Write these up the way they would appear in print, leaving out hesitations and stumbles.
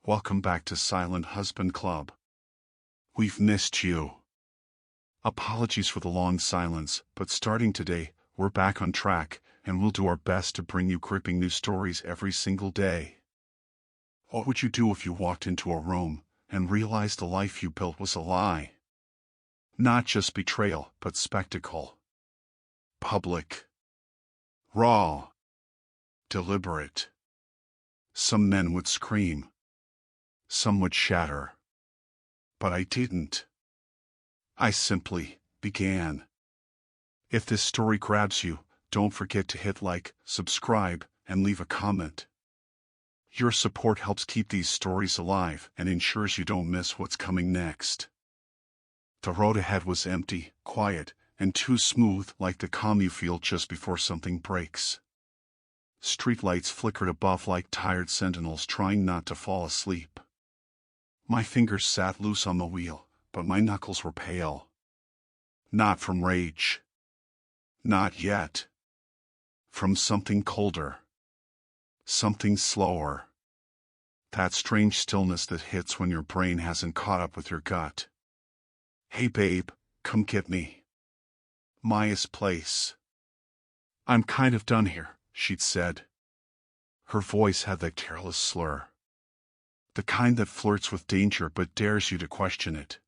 Welcome back to Silent Husband Club. We've missed you. Apologies for the long silence, but starting today, we're back on track, and we'll do our best to bring you gripping new stories every single day. What would you do if you walked into a room and realized the life you built was a lie? Not just betrayal, but spectacle. Public. Raw. Deliberate. Some men would scream. Some would shatter. But I didn't. I simply began. If this story grabs you, don't forget to hit like, subscribe, and leave a comment. Your support helps keep these stories alive and ensures you don't miss what's coming next. The road ahead was empty, quiet, and too smooth, like the calm you feel just before something breaks. Streetlights flickered above like tired sentinels trying not to fall asleep. My fingers sat loose on the wheel, but my knuckles were pale. Not from rage. Not yet. From something colder. Something slower. That strange stillness that hits when your brain hasn't caught up with your gut. Hey babe, come get me. Maya's place. I'm kind of done here, she'd said. Her voice had that careless slur. The kind that flirts with danger but dares you to question it.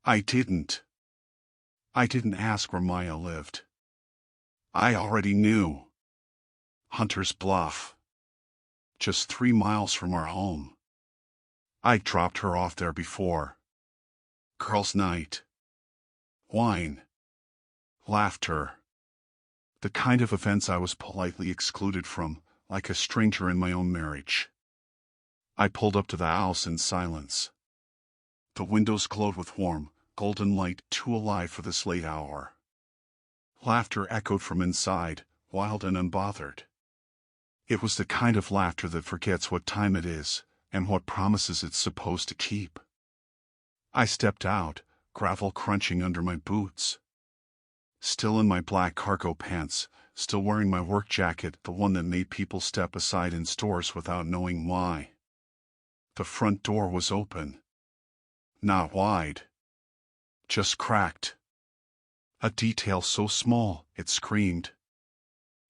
I didn't ask where Maya lived. I already knew. Hunter's Bluff. Just 3 miles from our home. I'd dropped her off there before. Girls' night. Wine. Laughter. The kind of events I was politely excluded from, like a stranger in my own marriage. I pulled up to the house in silence. The windows glowed with warm, golden light, too alive for this late hour. Laughter echoed from inside, wild and unbothered. It was the kind of laughter that forgets what time it is, and what promises it's supposed to keep. I stepped out, gravel crunching under my boots. Still in my black cargo pants, still wearing my work jacket, the one that made people step aside in stores without knowing why. The front door was open. Not wide. Just cracked. A detail so small, it screamed.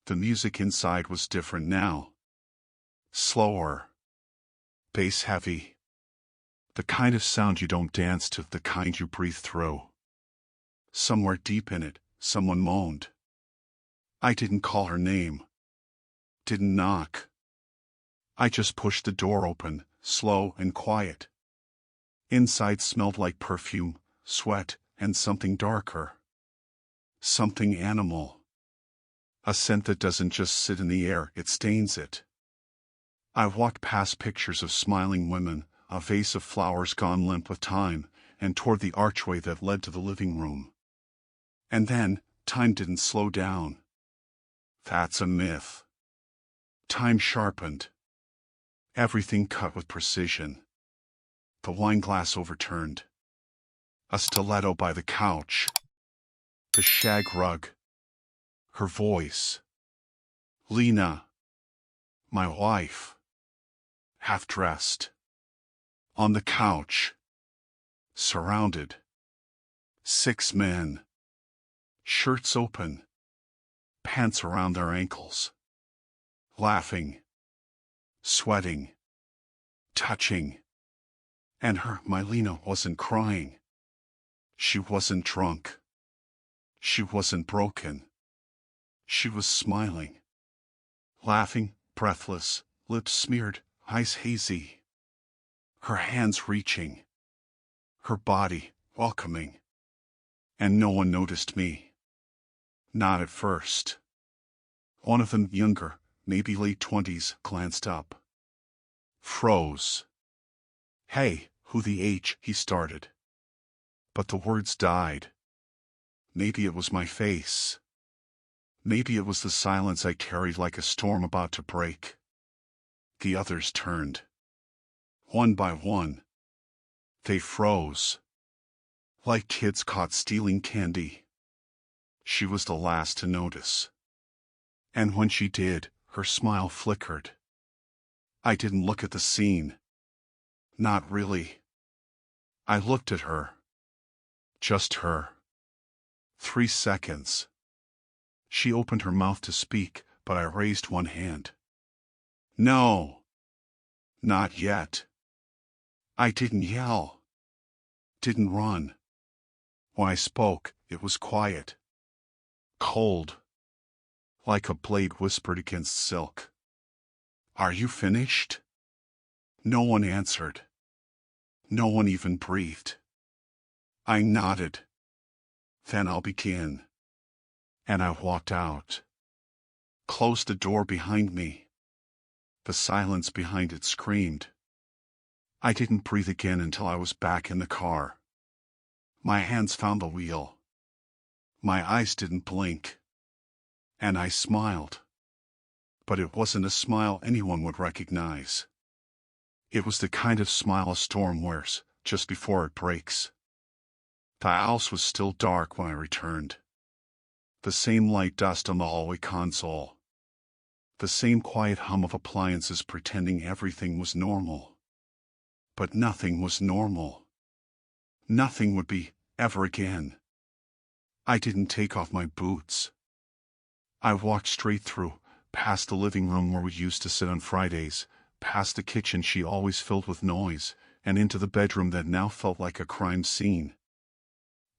The music inside was different now. Slower. Bass heavy. The kind of sound you don't dance to, the kind you breathe through. Somewhere deep in it, someone moaned. I didn't call her name. Didn't knock. I just pushed the door open, slow and quiet. Inside smelled like perfume, sweat, and something darker. Something animal. A scent that doesn't just sit in the air, it stains it. I walked past pictures of smiling women, a vase of flowers gone limp with time, and toward the archway that led to the living room. And then, time didn't slow down. That's a myth. Time sharpened. Everything cut with precision. The wine glass overturned. A stiletto by the couch. The shag rug. Her voice. Lena. My wife. Half-dressed. On the couch. Surrounded. 6 men. Shirts open. Pants around their ankles. Laughing. Sweating. Touching. And my Lena wasn't crying. She wasn't drunk. She wasn't broken. She was smiling. Laughing, breathless, lips smeared, eyes hazy. Her hands reaching. Her body welcoming. And no one noticed me. Not at first. One of them, younger, maybe late 20s, glanced up. Froze. Hey, who the H, he started. But the words died. Maybe it was my face. Maybe it was the silence I carried like a storm about to break. The others turned. One by one. They froze. Like kids caught stealing candy. She was the last to notice. And when she did, her smile flickered. I didn't look at the scene. Not really. I looked at her. Just her. 3 seconds. She opened her mouth to speak, but I raised one hand. No. Not yet. I didn't yell. Didn't run. When I spoke, it was quiet. Cold. Like a blade whispered against silk. Are you finished? No one answered. No one even breathed. I nodded. Then I'll begin. And I walked out. Closed the door behind me. The silence behind it screamed. I didn't breathe again until I was back in the car. My hands found the wheel. My eyes didn't blink. And I smiled. But it wasn't a smile anyone would recognize. It was the kind of smile a storm wears just before it breaks. The house was still dark when I returned. The same light dust on the hallway console. The same quiet hum of appliances pretending everything was normal. But nothing was normal. Nothing would be, ever again. I didn't take off my boots. I walked straight through, past the living room where we used to sit on Fridays, past the kitchen she always filled with noise, and into the bedroom that now felt like a crime scene.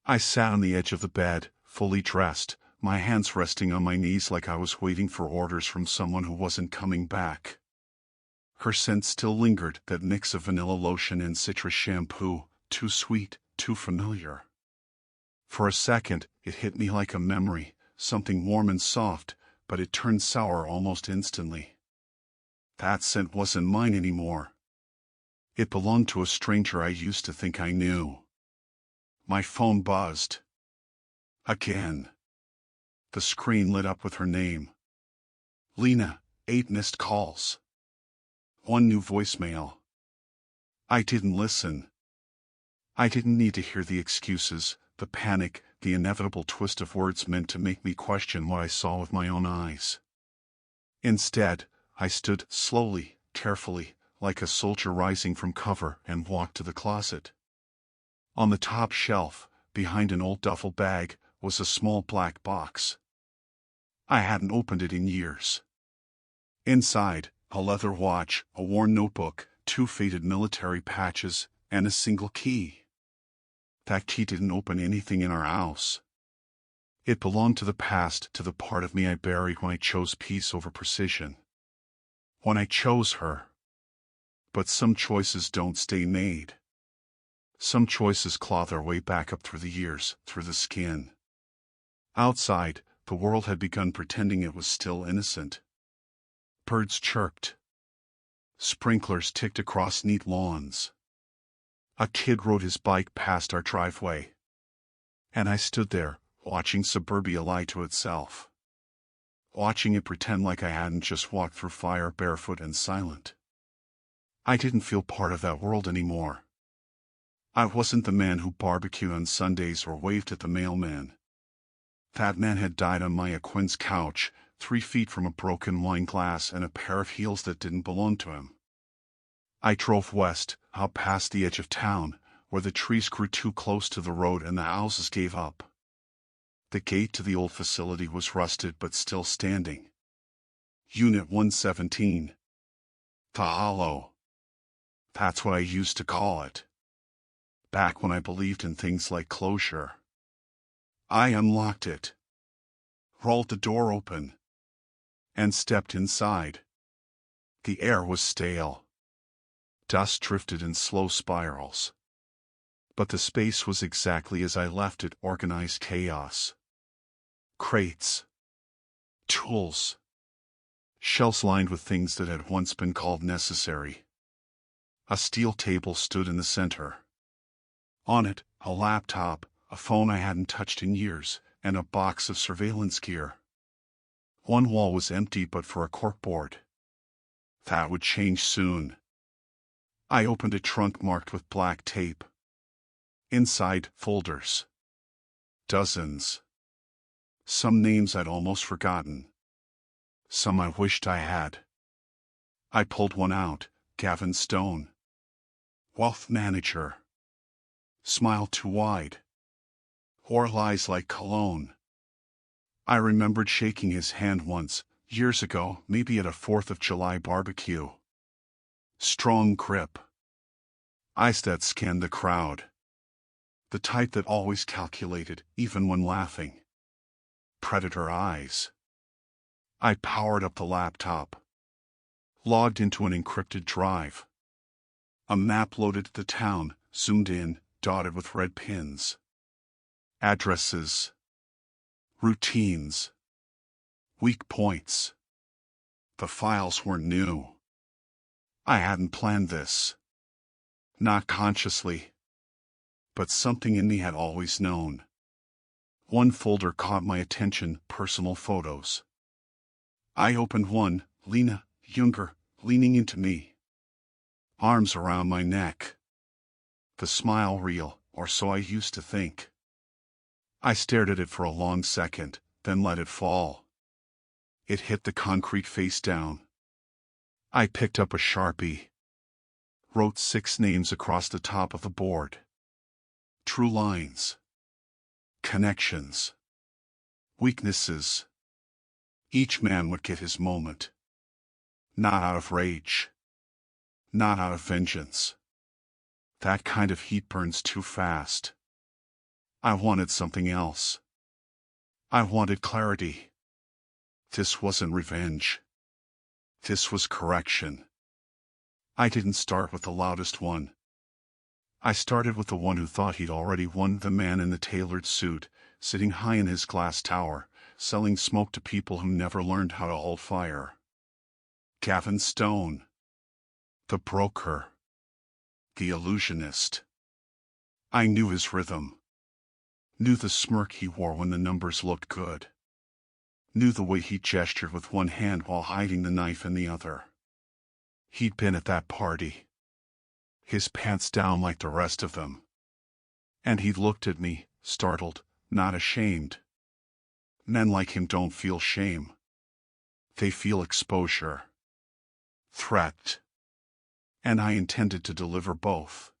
I sat on the edge of the bed, fully dressed, my hands resting on my knees like I was waiting for orders from someone who wasn't coming back. Her scent still lingered, that mix of vanilla lotion and citrus shampoo, too sweet, too familiar. For a second, it hit me like a memory, something warm and soft, but it turned sour almost instantly. That scent wasn't mine anymore. It belonged to a stranger I used to think I knew. My phone buzzed. Again. The screen lit up with her name. Lena, 8 missed calls. 1 new voicemail. I didn't listen. I didn't need to hear the excuses, the panic, the inevitable twist of words meant to make me question what I saw with my own eyes. Instead, I stood slowly, carefully, like a soldier rising from cover, and walked to the closet. On the top shelf, behind an old duffel bag, was a small black box. I hadn't opened it in years. Inside, a leather watch, a worn notebook, 2 faded military patches, and a single key. That key didn't open anything in our house. It belonged to the past, to the part of me I buried when I chose peace over precision. When I chose her. But some choices don't stay made. Some choices claw their way back up through the years, through the skin. Outside, the world had begun pretending it was still innocent. Birds chirped. Sprinklers ticked across neat lawns. A kid rode his bike past our driveway. And I stood there, watching suburbia lie to itself. Watching it pretend like I hadn't just walked through fire barefoot and silent. I didn't feel part of that world anymore. I wasn't the man who barbecued on Sundays or waved at the mailman. That man had died on my acquaintance couch, 3 feet from a broken wine glass and a pair of heels that didn't belong to him. I drove west, out past the edge of town, where the trees grew too close to the road and the houses gave up. The gate to the old facility was rusted but still standing. Unit 117. The Hollow. That's what I used to call it. Back when I believed in things like closure. I unlocked it. Rolled the door open. And stepped inside. The air was stale. Dust drifted in slow spirals. But the space was exactly as I left it, organized chaos. Crates. Tools. Shelves lined with things that had once been called necessary. A steel table stood in the center. On it, a laptop, a phone I hadn't touched in years, and a box of surveillance gear. One wall was empty but for a corkboard. That would change soon. I opened a trunk marked with black tape. Inside, folders. Dozens. Some names I'd almost forgotten. Some I wished I had. I pulled one out, Gavin Stone. wealth manager. Smile too wide. Or lies like cologne. I remembered shaking his hand once, years ago, maybe at a 4th of July barbecue. Strong grip. Eyes that scanned the crowd. The type that always calculated, even when laughing. Predator eyes. I powered up the laptop. Logged into an encrypted drive. A map loaded the town, zoomed in, dotted with red pins. Addresses. Routines. Weak points. The files were new. I hadn't planned this. Not consciously. But something in me had always known. One folder caught my attention, personal photos. I opened one, Lena, younger, leaning into me. Arms around my neck. The smile real, or so I used to think. I stared at it for a long second, then let it fall. It hit the concrete face down. I picked up a Sharpie. Wrote 6 names across the top of the board. True lines. Connections. Weaknesses. Each man would get his moment. Not out of rage. Not out of vengeance. That kind of heat burns too fast. I wanted something else. I wanted clarity. This wasn't revenge. This was correction. I didn't start with the loudest one. I started with the one who thought he'd already won, the man in the tailored suit, sitting high in his glass tower, selling smoke to people who never learned how to hold fire. Gavin Stone. The broker. The illusionist. I knew his rhythm. Knew the smirk he wore when the numbers looked good. Knew the way he gestured with one hand while hiding the knife in the other. He'd been at that party. His pants down like the rest of them. And he looked at me, startled, not ashamed. Men like him don't feel shame. They feel exposure. Threat. And I intended to deliver both.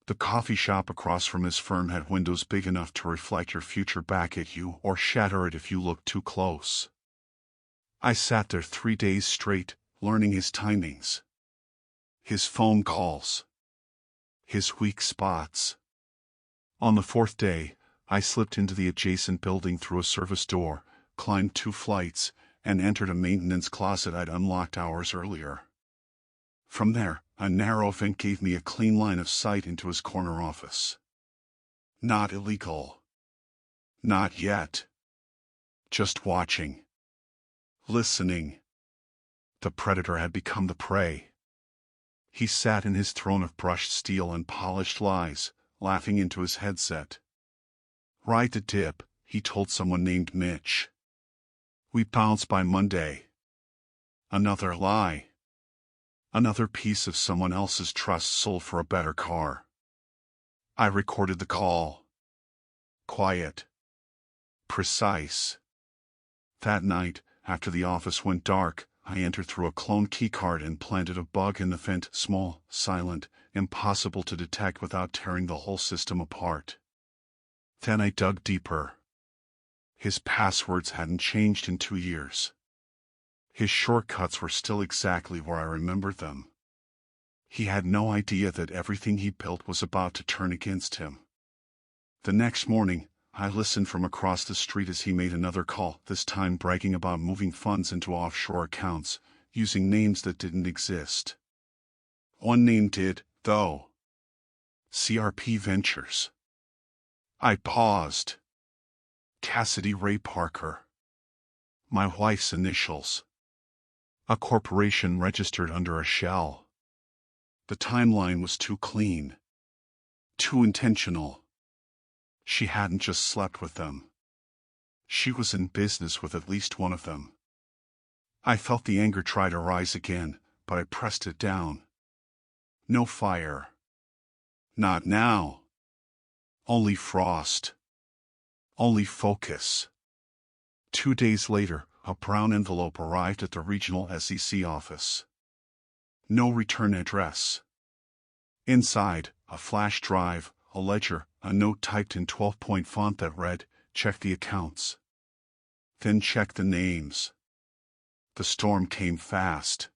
The coffee shop across from his firm had windows big enough to reflect your future back at you or shatter it if you looked too close. I sat there 3 days straight, learning his timings. His phone calls. His weak spots. On the 4th day, I slipped into the adjacent building through a service door, climbed 2 flights, and entered a maintenance closet I'd unlocked hours earlier. From there, a narrow vent gave me a clean line of sight into his corner office. Not illegal. Not yet. Just watching. Listening. The predator had become the prey. He sat in his throne of brushed steel and polished lies, laughing into his headset. Ride the dip, he told someone named Mitch. We bounce by Monday. Another lie. Another piece of someone else's trust sold for a better car. I recorded the call. Quiet. Precise. That night, after the office went dark, I entered through a clone keycard and planted a bug in the vent, small, silent, impossible to detect without tearing the whole system apart. Then I dug deeper. His passwords hadn't changed in 2 years. His shortcuts were still exactly where I remembered them. He had no idea that everything he built was about to turn against him. The next morning, I listened from across the street as he made another call, this time bragging about moving funds into offshore accounts, using names that didn't exist. One name did, though. CRP Ventures. I paused. Cassidy Ray Parker. My wife's initials. A corporation registered under a shell. The timeline was too clean. Too intentional. She hadn't just slept with them. She was in business with at least one of them. I felt the anger try to rise again, but I pressed it down. No fire. Not now. Only frost. Only focus. 2 days later, a brown envelope arrived at the regional SEC office. No return address. Inside, a flash drive, a ledger, a note typed in 12-point font that read, "Check the accounts." Then check the names. The storm came fast.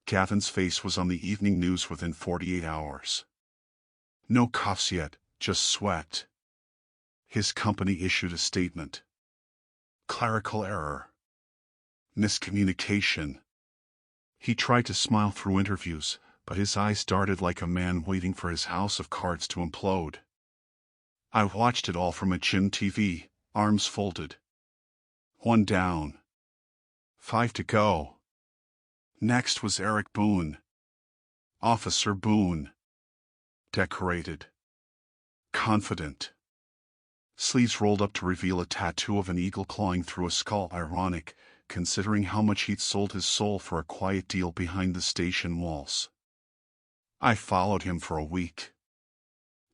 Gavin's face was on the evening news within 48 hours. No cuffs yet, just sweat. His company issued a statement. Clerical error. Miscommunication. He tried to smile through interviews, but his eyes darted like a man waiting for his house of cards to implode. I watched it all from a gym TV, arms folded. 1 down. 5 to go. Next was Eric Boone. Officer Boone. Decorated. Confident. Sleeves rolled up to reveal a tattoo of an eagle clawing through a skull. Ironic, considering how much he'd sold his soul for a quiet deal behind the station walls. I followed him for a week.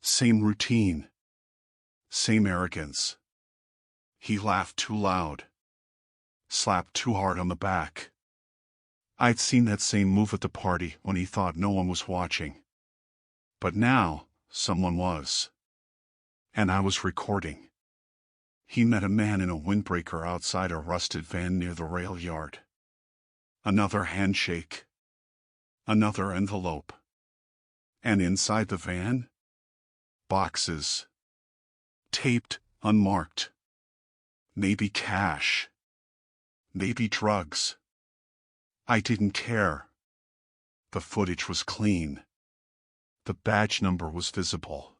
Same routine. Same arrogance. He laughed too loud. Slapped too hard on the back. I'd seen that same move at the party when he thought no one was watching. But now, someone was. And I was recording. He met a man in a windbreaker outside a rusted van near the rail yard. Another handshake. Another envelope. And inside the van? Boxes. Taped, unmarked. Maybe cash. Maybe drugs. I didn't care. The footage was clean. The badge number was visible.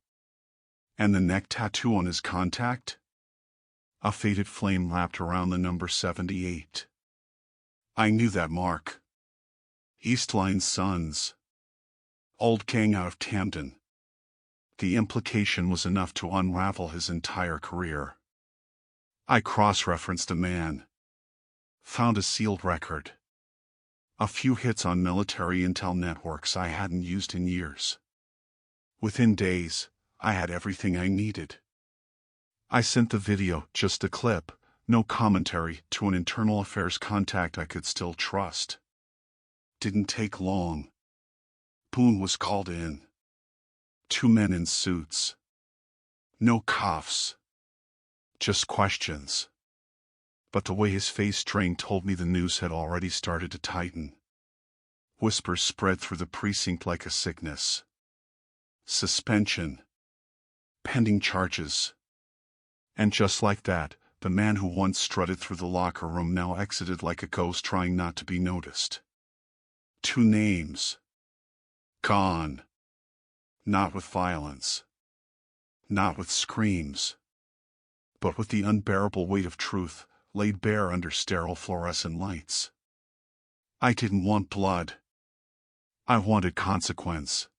And the neck tattoo on his contact? A faded flame lapped around the number 78. I knew that mark. Eastline Sons. Old gang out of Camden. The implication was enough to unravel his entire career. I cross-referenced the man. Found a sealed record. A few hits on military intel networks I hadn't used in years. Within days, I had everything I needed. I sent the video, just a clip, no commentary, to an internal affairs contact I could still trust. Didn't take long. Boone was called in. 2 men in suits. No cuffs. Just questions. But the way his face drained told me the news had already started to tighten. Whispers spread through the precinct like a sickness. Suspension. Pending charges. And just like that, the man who once strutted through the locker room now exited like a ghost trying not to be noticed. 2 names. Gone. Not with violence. Not with screams. But with the unbearable weight of truth, laid bare under sterile fluorescent lights. I didn't want blood. I wanted consequence.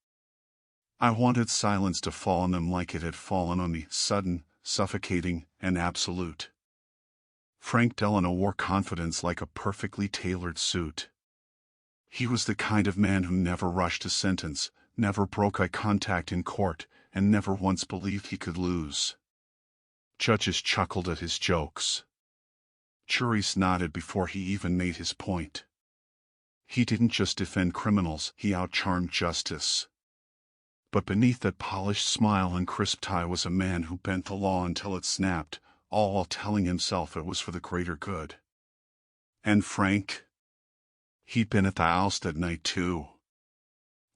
I wanted silence to fall on them like it had fallen on me, sudden, suffocating, and absolute. Frank Delano wore confidence like a perfectly tailored suit. He was the kind of man who never rushed a sentence, never broke eye contact in court, and never once believed he could lose. Judges chuckled at his jokes. Juries nodded before he even made his point. He didn't just defend criminals, he outcharmed justice. But beneath that polished smile and crisp tie was a man who bent the law until it snapped, all while telling himself it was for the greater good. And Frank? He'd been at the house that night too.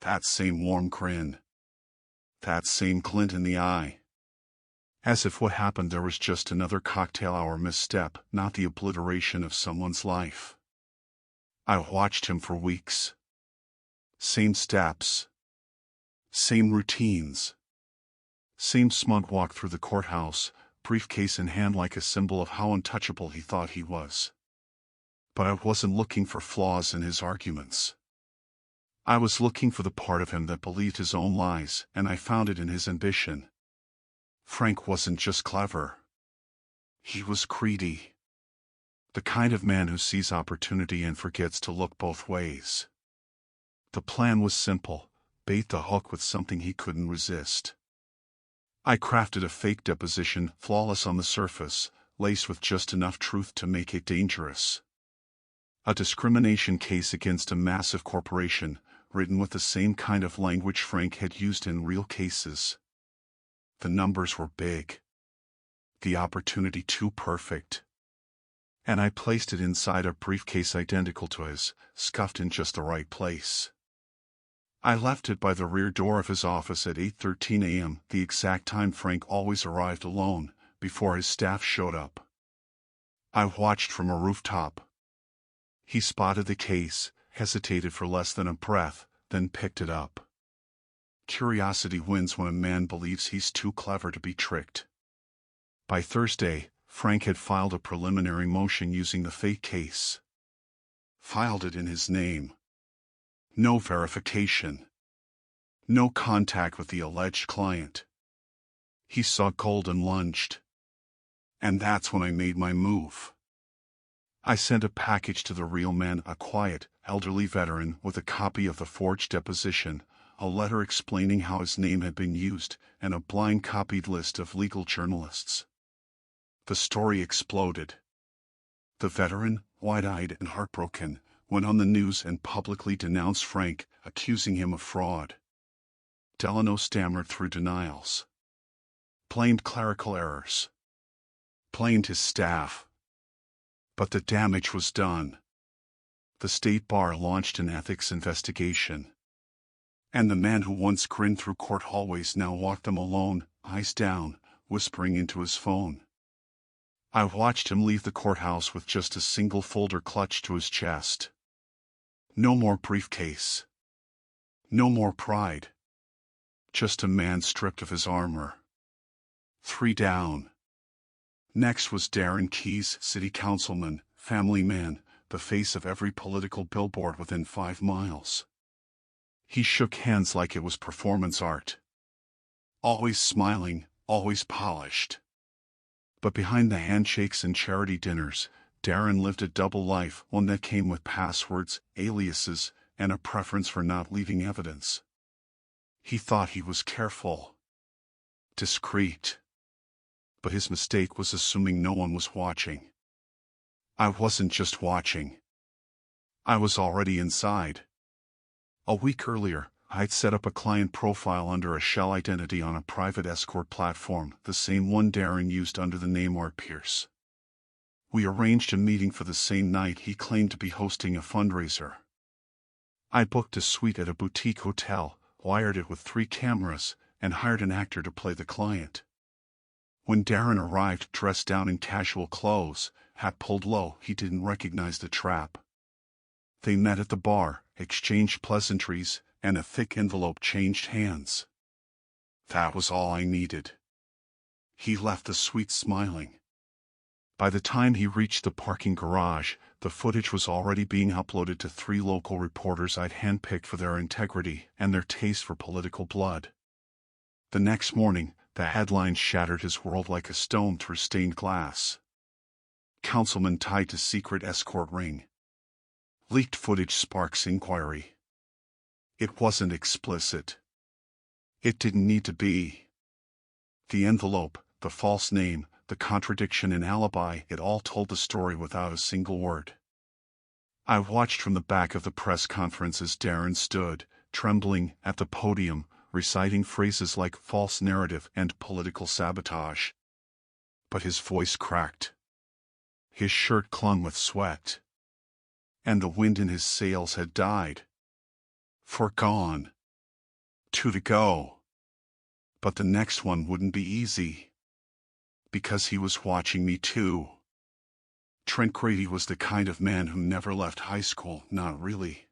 That same warm grin. That same glint in the eye. As if what happened there was just another cocktail hour misstep, not the obliteration of someone's life. I watched him for weeks. Same steps. Same routines. Same smug walk through the courthouse, briefcase in hand like a symbol of how untouchable he thought he was. But I wasn't looking for flaws in his arguments. I was looking for the part of him that believed his own lies, and I found it in his ambition. Frank wasn't just clever. He was greedy. The kind of man who sees opportunity and forgets to look both ways. The plan was simple, bait the hook with something he couldn't resist. I crafted a fake deposition, flawless on the surface, laced with just enough truth to make it dangerous. A discrimination case against a massive corporation, written with the same kind of language Frank had used in real cases. The numbers were big. The opportunity too perfect. And I placed it inside a briefcase identical to his, scuffed in just the right place. I left it by the rear door of his office at 8:13 a.m., the exact time Frank always arrived alone, before his staff showed up. I watched from a rooftop. He spotted the case, hesitated for less than a breath, then picked it up. Curiosity wins when a man believes he's too clever to be tricked. By Thursday, Frank had filed a preliminary motion using the fake case. Filed it in his name. No verification. No contact with the alleged client. He saw gold and lunged. And that's when I made my move. I sent a package to the real man, a quiet, elderly veteran with a copy of the forged deposition, a letter explaining how his name had been used, and a blind copied list of legal journalists. The story exploded. The veteran, wide-eyed and heartbroken, went on the news and publicly denounced Frank, accusing him of fraud. Delano stammered through denials. Blamed clerical errors. Blamed his staff. But the damage was done. The state bar launched an ethics investigation. And the man who once grinned through court hallways now walked them alone, eyes down, whispering into his phone. I watched him leave the courthouse with just a single folder clutched to his chest. No more briefcase. No more pride. Just a man stripped of his armor. 3 down. Next was Darren Keyes, city councilman, family man, the face of every political billboard within 5 miles. He shook hands like it was performance art. Always smiling, always polished. But behind the handshakes and charity dinners, Darren lived a double life, one that came with passwords, aliases, and a preference for not leaving evidence. He thought he was careful. Discreet. But his mistake was assuming no one was watching. I wasn't just watching. I was already inside. A week earlier, I'd set up a client profile under a shell identity on a private escort platform, the same one Darren used under the name Art Pierce. We arranged a meeting for the same night he claimed to be hosting a fundraiser. I booked a suite at a boutique hotel, wired it with 3 cameras, and hired an actor to play the client. When Darren arrived dressed down in casual clothes, hat pulled low, he didn't recognize the trap. They met at the bar, exchanged pleasantries, and a thick envelope changed hands. That was all I needed. He left the suite smiling. By the time he reached the parking garage, the footage was already being uploaded to 3 local reporters I'd handpicked for their integrity and their taste for political blood. The next morning, the headlines shattered his world like a stone through stained glass. Councilman tied to secret escort ring. Leaked footage sparks inquiry. It wasn't explicit. It didn't need to be. The envelope, the false name, the contradiction in alibi, it all told the story without a single word. I watched from the back of the press conference as Darren stood, trembling, at the podium, reciting phrases like false narrative and political sabotage. But his voice cracked. His shirt clung with sweat. And the wind in his sails had died. 4 gone. 2 to go. But the next one wouldn't be easy. Because he was watching me too. Trent Grady was the kind of man who never left high school, not really.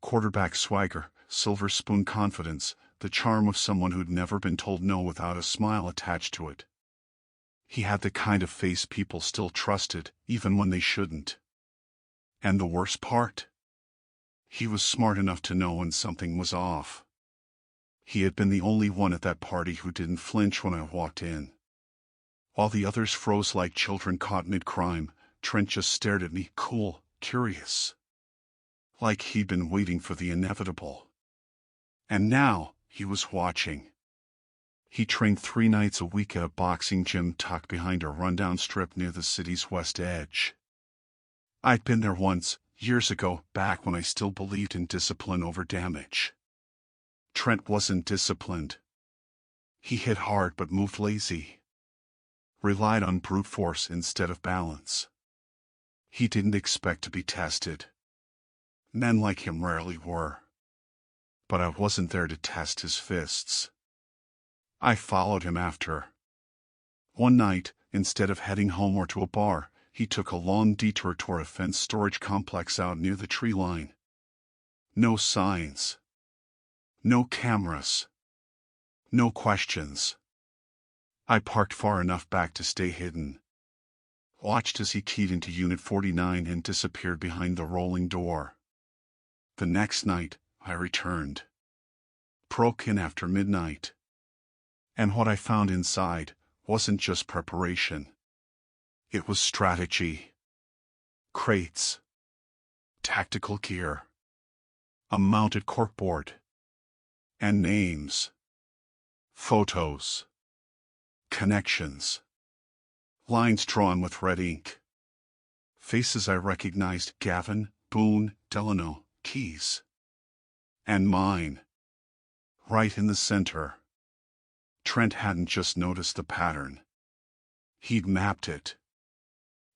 Quarterback swagger, silver spoon confidence, the charm of someone who'd never been told no without a smile attached to it. He had the kind of face people still trusted, even when they shouldn't. And the worst part? He was smart enough to know when something was off. He had been the only one at that party who didn't flinch when I walked in. While the others froze like children caught mid-crime, Trent just stared at me, cool, curious. Like he'd been waiting for the inevitable. And now, he was watching. He trained 3 nights a week at a boxing gym tucked behind a rundown strip near the city's west edge. I'd been there once, Years ago, back when I still believed in discipline over damage. Trent wasn't disciplined. He hit hard but moved lazy. Relied on brute force instead of balance. He didn't expect to be tested. Men like him rarely were. But I wasn't there to test his fists. I followed him after. One night, instead of heading home or to a bar, he took a long detour toward a fenced storage complex out near the tree line. No signs. No cameras. No questions. I parked far enough back to stay hidden. Watched as he keyed into Unit 49 and disappeared behind the rolling door. The next night, I returned. Broke in after midnight. And what I found inside wasn't just preparation. It was strategy. Crates. Tactical gear. A mounted corkboard. And names. Photos. Connections. Lines drawn with red ink. Faces I recognized: Gavin, Boone, Delano, Keyes. And mine. Right in the center. Trent hadn't just noticed the pattern. He'd mapped it.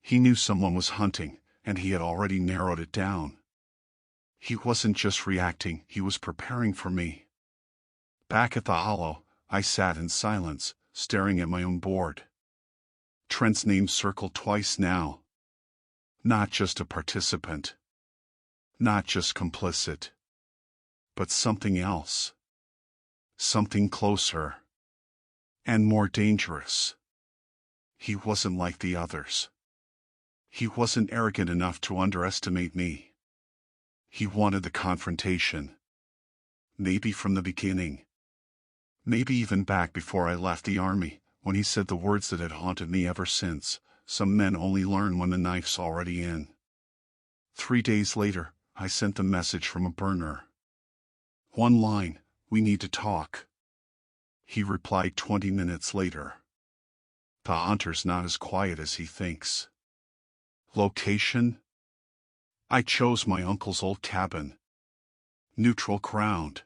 He knew someone was hunting, and he had already narrowed it down. He wasn't just reacting, he was preparing for me. Back at the hollow, I sat in silence, staring at my own board. Trent's name circled twice now. Not just a participant. Not just complicit. But something else. Something closer. And more dangerous. He wasn't like the others. He wasn't arrogant enough to underestimate me. He wanted the confrontation. Maybe from the beginning. Maybe even back before I left the army, when he said the words that had haunted me ever since: some men only learn when the knife's already in. 3 days later, I sent the message from a burner. One line: "We need to talk." He replied 20 minutes later. The hunter's not as quiet as he thinks. Location? I chose my uncle's old cabin. Neutral ground.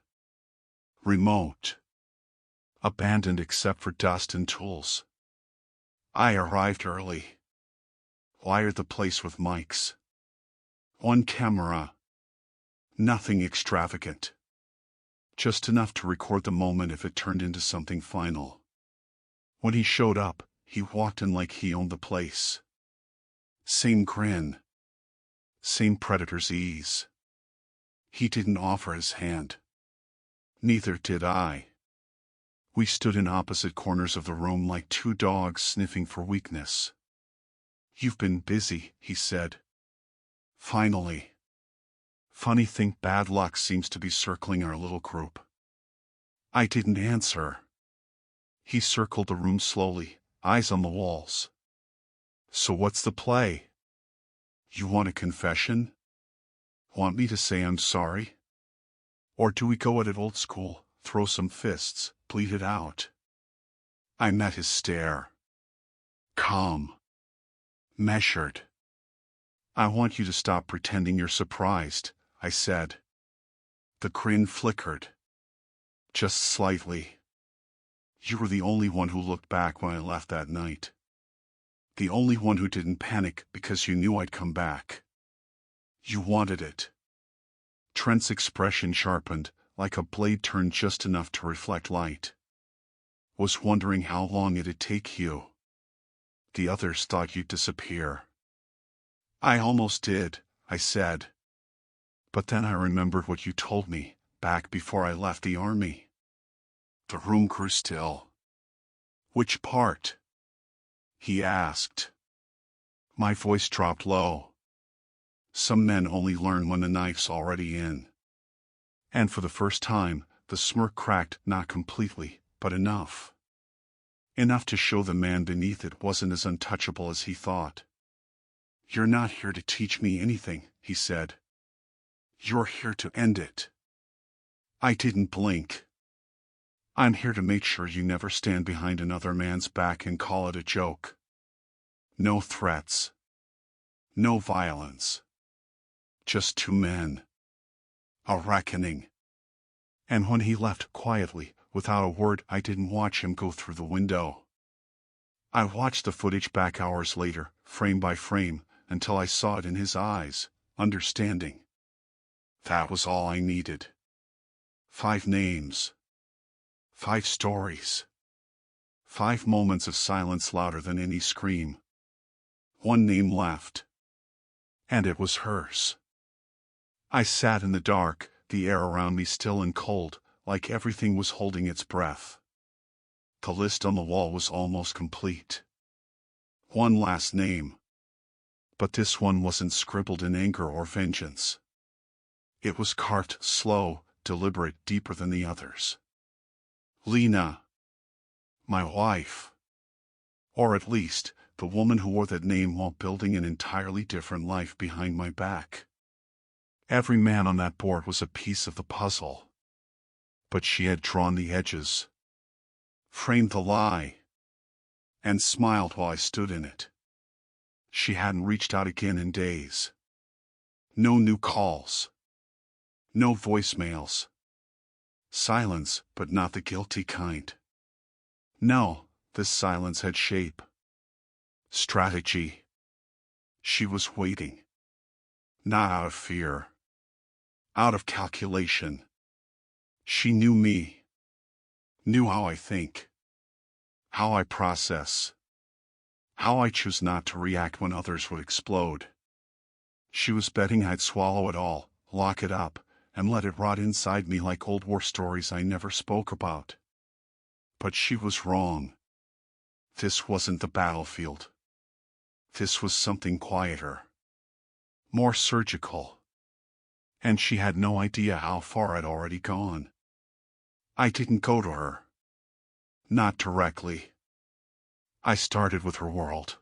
Remote. Abandoned except for dust and tools. I arrived early. Wired the place with mics. One camera. Nothing extravagant. Just enough to record the moment if it turned into something final. When he showed up, he walked in like he owned the place. Same grin. Same predator's ease. He didn't offer his hand. Neither did I. We stood in opposite corners of the room like two dogs sniffing for weakness. "You've been busy," he said. Finally. Funny thing, bad luck seems to be circling our little group. I didn't answer. He circled the room slowly, eyes on the walls. "So what's the play? You want a confession? Want me to say I'm sorry? Or do we go at it old school, throw some fists, bleed it out?" I met his stare. Calm. Measured. "I want you to stop pretending you're surprised," I said. The grin flickered. Just slightly. "You were the only one who looked back when I left that night. The only one who didn't panic because you knew I'd come back. You wanted it." Trent's expression sharpened, like a blade turned just enough to reflect light. "Was wondering how long it'd take you. The others thought you'd disappear." "I almost did," I said. "But then I remembered what you told me, back before I left the army." The room grew still. "Which part?" he asked. My voice dropped low. "Some men only learn when the knife's already in." And for the first time, the smirk cracked, not completely, but enough. Enough to show the man beneath it wasn't as untouchable as he thought. "You're not here to teach me anything," he said. "You're here to end it." I didn't blink. "I'm here to make sure you never stand behind another man's back and call it a joke. No threats. No violence. Just two men. A reckoning. And when he left quietly, without a word, I didn't watch him go through the window. I watched the footage back hours later, frame by frame, until I saw it in his eyes, understanding. That was all I needed. 5 names. 5 stories. 5 moments of silence louder than any scream. 1 name left. And it was hers. I sat in the dark, the air around me still and cold, like everything was holding its breath. The list on the wall was almost complete. 1 last name. But this one wasn't scribbled in anger or vengeance. It was carved slow, deliberate, deeper than the others. Lena. My wife. Or at least, the woman who wore that name while building an entirely different life behind my back. Every man on that board was a piece of the puzzle. But she had drawn the edges, framed the lie, and smiled while I stood in it. She hadn't reached out again in days. No new calls. No voicemails. Silence, but not the guilty kind. No, this silence had shape. Strategy. She was waiting. Not out of fear. Out of calculation. She knew me. Knew how I think. How I process. How I choose not to react when others would explode. She was betting I'd swallow it all, lock it up, and let it rot inside me like old war stories I never spoke about. But she was wrong. This wasn't the battlefield. This was something quieter. More surgical. And she had no idea how far I'd already gone. I didn't go to her. Not directly. I started with her world.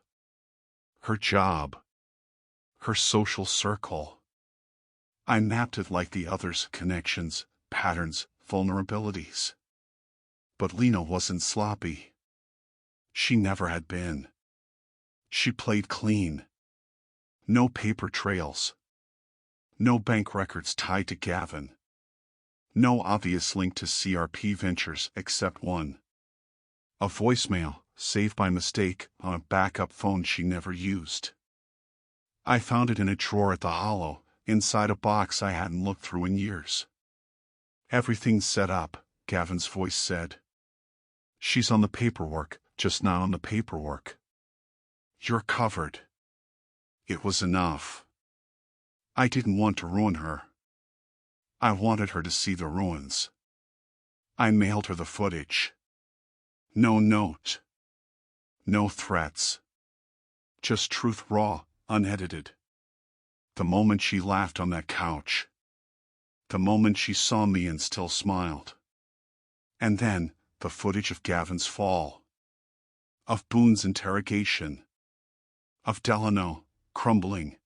Her job. Her social circle. I mapped it like the others' connections, patterns, vulnerabilities. But Lena wasn't sloppy. She never had been. She played clean. No paper trails. No bank records tied to Gavin. No obvious link to CRP Ventures except one. A voicemail, saved by mistake, on a backup phone she never used. I found it in a drawer at the Hollow, inside a box I hadn't looked through in years. Everything's set up, Gavin's voice said. She's on the paperwork, just not on the paperwork. You're covered. It was enough. I didn't want to ruin her. I wanted her to see the ruins. I mailed her the footage. No note. No threats. Just truth raw, unedited. The moment she laughed on that couch. The moment she saw me and still smiled. And then, the footage of Gavin's fall. Of Boone's interrogation. Of Delano, crumbling.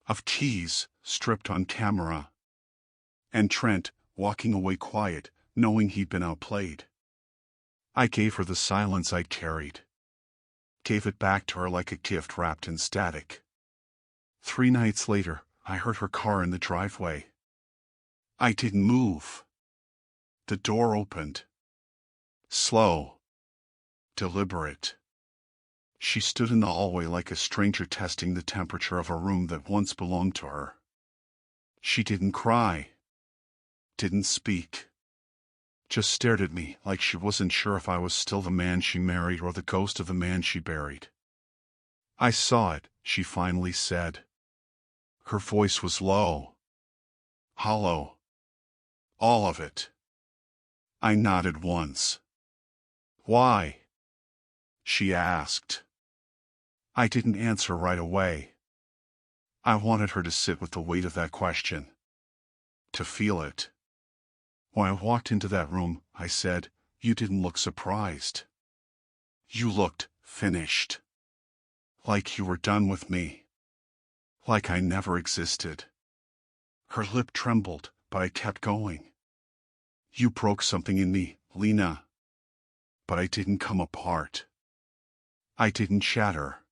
Of Keys, stripped on camera. And Trent, walking away quiet, knowing he'd been outplayed. I gave her the silence I'd carried. Gave it back to her like a gift wrapped in static. 3 nights later, I heard her car in the driveway. I didn't move. The door opened. Slow. Deliberate. She stood in the hallway like a stranger testing the temperature of a room that once belonged to her. She didn't cry. Didn't speak. Just stared at me like she wasn't sure if I was still the man she married or the ghost of the man she buried. I saw it, she finally said. Her voice was low. Hollow. All of it. I nodded once. Why? She asked. I didn't answer right away. I wanted her to sit with the weight of that question. To feel it. When I walked into that room, I said, "You didn't look surprised. You looked finished. Like you were done with me. Like I never existed." Her lip trembled, but I kept going. "You broke something in me, Lena. But I didn't come apart. I didn't shatter.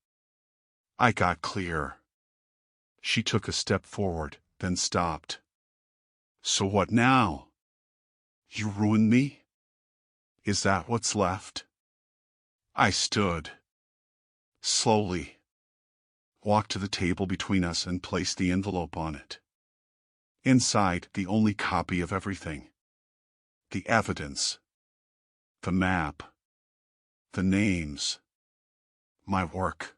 I got clear. She took a step forward, then stopped. So what now? You ruined me? Is that what's left? I stood. Slowly. Walked to the table between us and placed the envelope on it. Inside, the only copy of everything. The evidence. The map. The names. My work.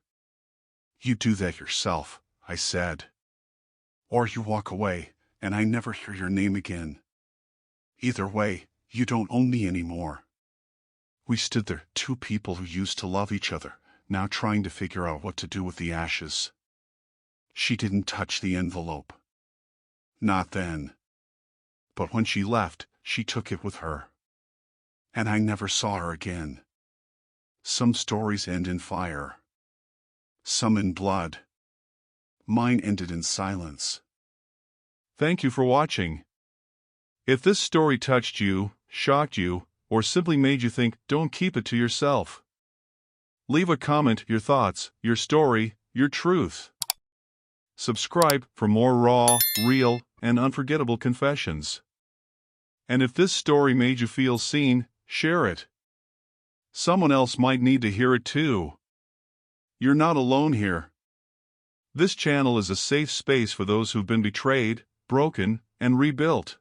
You do that yourself, I said. Or you walk away, and I never hear your name again. Either way, you don't own me anymore. We stood there, two people who used to love each other, now trying to figure out what to do with the ashes. She didn't touch the envelope. Not then. But when she left, she took it with her. And I never saw her again. Some stories end in fire. Some in blood. Mine ended in silence. Thank you for watching. If this story touched you, shocked you, or simply made you think, don't keep it to yourself. Leave a comment, your thoughts, your story, your truth. Subscribe for more raw, real, and unforgettable confessions. And if this story made you feel seen, share it. Someone else might need to hear it too. You're not alone here. This channel is a safe space for those who've been betrayed, broken, and rebuilt.